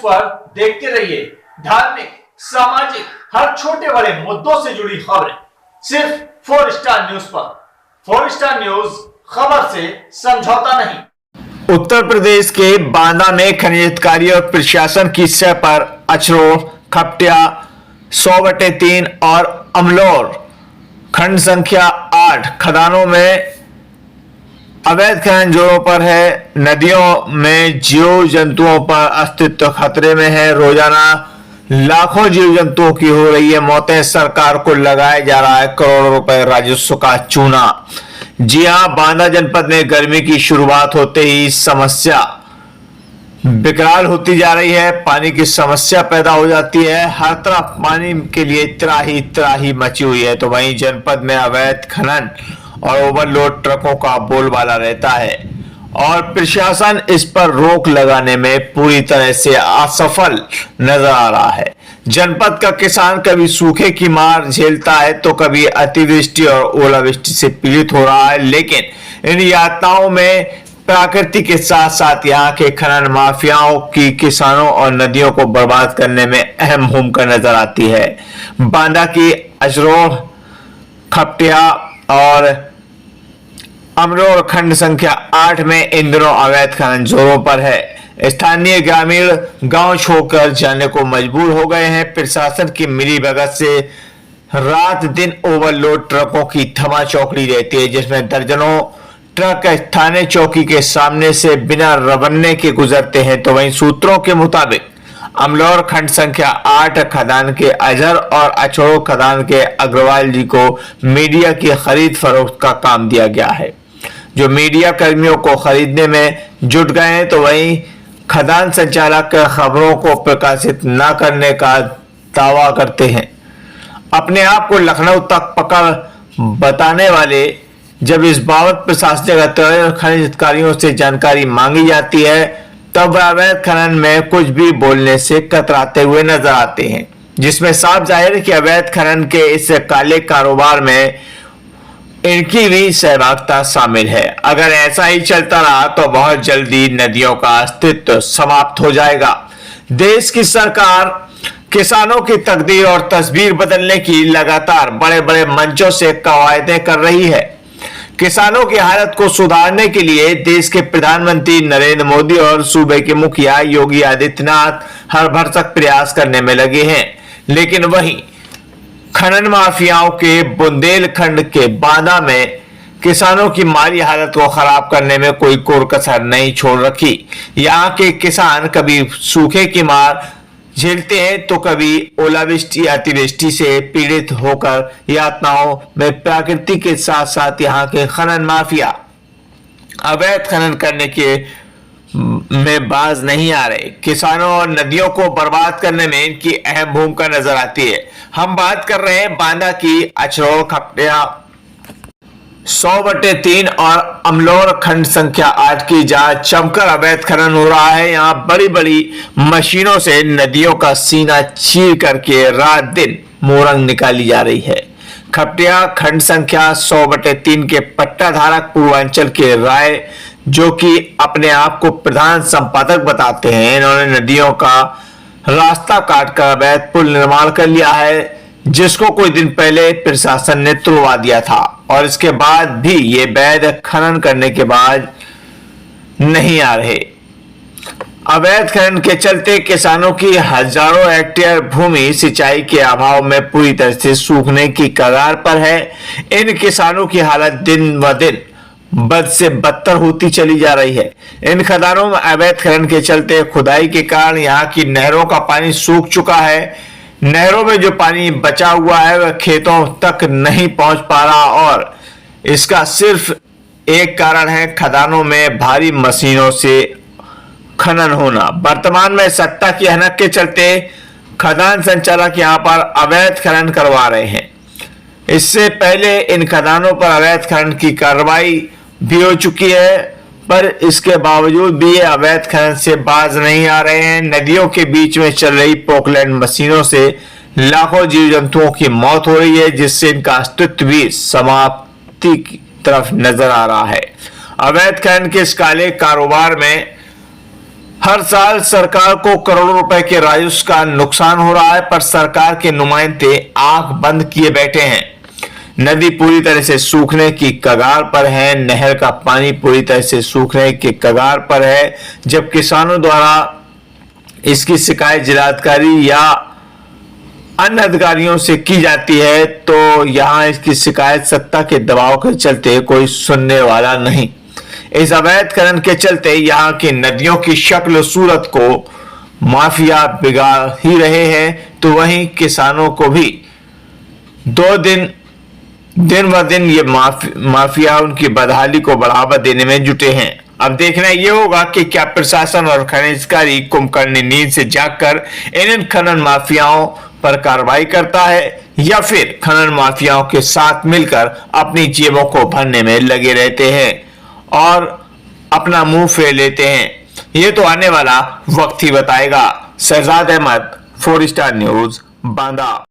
पर देखते रहिए धार्मिक, सामाजिक, हर छोटे बड़े मुद्दों से जुड़ी खबरें सिर्फ 4 स्टार न्यूज पर। 4 स्टार न्यूज, खबर से समझौता नहीं। उत्तर प्रदेश के बांदा में खनिज अधिकारी और प्रशासन की सह पर अचरोड़, खपटिया 100/3 और अमलोर खंड संख्या 8 खदानों में अवैध खनन जोरों पर है। नदियों में जीव जंतुओं पर अस्तित्व खतरे में है। रोजाना लाखों जीव जंतुओं की हो रही है मौतें। सरकार को लगाया जा रहा है करोड़ों रुपए राजस्व का चूना। जी हां, बांदा जनपद में गर्मी की शुरुआत होते ही समस्या बेकरार होती जा रही है। पानी की समस्या पैदा हो जाती है। हर तरफ पानी के लिए त्राही त्राही मची हुई है। तो वहीं जनपद में अवैध खनन और ओवरलोड ट्रकों का बोलबाला रहता है और प्रशासन इस पर रोक लगाने में पूरी तरह से असफल नजर आ रहा है। जनपद का किसान कभी सूखे की मार झेलता है तो कभी अतिवृष्टि और ओलावृष्टि से पीड़ित हो रहा है। लेकिन इन यातनाओं में प्रकृति के साथ साथ यहाँ के खनन माफियाओं की किसानों और नदियों को बर्बाद करने में अहम भूमिका नजर आती है। बांदा की अचरोड़, खपटिया और अमरोड़ खंड संख्या 8 में इन दिनों अवैध खनन जोरों पर है। स्थानीय ग्रामीण गांव छोड़कर जाने को मजबूर हो गए हैं। प्रशासन की मिलीभगत से रात दिन ओवरलोड ट्रकों की थमा चौकड़ी रहती है, जिसमें दर्जनों ट्रक स्थानीय चौकी के सामने से बिना रवन्ने के गुजरते हैं। तो वहीं सूत्रों के मुताबिक अमलोर खंड संख्या 8 खदान के अजहर और अचरोड़ खदान के अग्रवाल जी को मीडिया की खरीद फरोख्त का काम दिया गया है, जो मीडिया कर्मियों को खरीदने में जुट गए हैं। तो वहीं खदान संचालक खबरों को प्रकाशित न करने का दावा करते हैं। अपने आप को लखनऊ तक पकड़ बताने वाले जब इस बाबत प्रशासनिक और खनिज अधिकारियों से जानकारी मांगी जाती है तब अवैध खनन में कुछ भी बोलने से कतराते हुए नजर आते हैं, जिसमें साफ जाहिर है कि अवैध खनन के इस काले कारोबार में इनकी भी सहभागिता शामिल है। अगर ऐसा ही चलता रहा तो बहुत जल्दी नदियों का अस्तित्व समाप्त हो जाएगा। देश की सरकार किसानों की तकदीर और तस्वीर बदलने की लगातार बड़े बड़े मंचों से कवायदें कर रही है। किसानों की हालत को सुधारने के लिए देश के प्रधानमंत्री नरेंद्र मोदी और सूबे के मुखिया योगी आदित्यनाथ हर भरसक प्रयास करने में लगे हैं। लेकिन वहीं खनन माफियाओं के बुंदेलखंड के बांदा में किसानों की माली हालत को खराब करने में कोई कोर कसर नहीं छोड़ रखी। यहाँ के किसान कभी सूखे की मार झेलते हैं तो कभी ओलावृष्टि अतिवृष्टि से पीड़ित होकर यातनाओं में प्रकृति के साथ साथ यहाँ के खनन माफिया अवैध खनन करने के में बाज नहीं आ रहे। किसानों और नदियों को बर्बाद करने में इनकी अहम भूमिका नजर आती है। हम बात कर रहे हैं बांदा की अचरोड़, खपटिया 100/3 और अमलोर खंड संख्या 8 की, जहां जमकर अवैध खनन हो रहा है। यहाँ बड़ी बड़ी मशीनों से नदियों का सीना चीर करके रात दिन मोरंग निकाली जा रही है। खपटिया खंड संख्या 100/3 के पट्टाधारक पूर्वांचल के राय, जो कि अपने आप को प्रधान संपादक बताते हैं, इन्होंने नदियों का रास्ता काटकर अवैध पुल निर्माण कर लिया है, जिसको कुछ दिन पहले प्रशासन ने तुड़वा दिया था और इसके बाद भी ये अवैध खनन करने के बाद नहीं आ रहे। अवैध खनन के चलते किसानों की हजारों हेक्टेयर भूमि सिंचाई के अभाव में पूरी तरह से सूखने की कगार पर है। इन किसानों की हालत दिन ब दिन बद से बदतर होती चली जा रही है। इन खदानों में अवैध खनन के चलते खुदाई के कारण यहाँ की नहरों का पानी सूख चुका है। नहरों में जो पानी बचा हुआ है वह खेतों तक नहीं पहुंच पा रहा और इसका सिर्फ एक कारण है खदानों में भारी मशीनों से खनन होना। वर्तमान में सत्ता की हनक के चलते खदान संचालक यहां पर अवैध खनन करवा रहे हैं। इससे पहले इन खदानों पर अवैध खनन की कार्रवाई भी हो चुकी है, पर इसके बावजूद भी ये अवैध खनन से बाज नहीं आ रहे हैं। नदियों के बीच में चल रही पोकलैंड मशीनों से लाखों जीव जंतुओं की मौत हो रही है, जिससे इनका अस्तित्व भी समाप्ति की तरफ नजर आ रहा है। अवैध खनन के इस काले कारोबार में हर साल सरकार को करोड़ों रुपए के राजस्व का नुकसान हो रहा है, पर सरकार के नुमाइंदे आंख बंद किए बैठे हैं। नदी पूरी तरह से सूखने की कगार पर है, नहर का पानी पूरी तरह से सूखने के कगार पर है। जब किसानों द्वारा इसकी शिकायत जिलाधिकारी या अन्य अधिकारियों से की जाती है तो यहां इसकी शिकायत सत्ता के दबाव के चलते कोई सुनने वाला नहीं। इस अवैध खनन के चलते यहाँ की नदियों की शक्ल सूरत को माफिया बिगाड़ ही रहे हैं, तो वहीं किसानों को भी दिन ब दिन ये माफिया उनकी बदहाली को बढ़ावा देने में जुटे हैं। अब देखना ये होगा कि क्या प्रशासन और खनिजकारी कुंभकर्णी नींद से जागकर इन खनन माफियाओं पर कार्रवाई करता है या फिर खनन माफियाओं के साथ मिलकर अपनी जेबों को भरने में लगे रहते हैं और अपना मुंह फेर लेते हैं। ये तो आने वाला वक्त ही बताएगा। Shahzad Ahmad, 4 star news, Banda.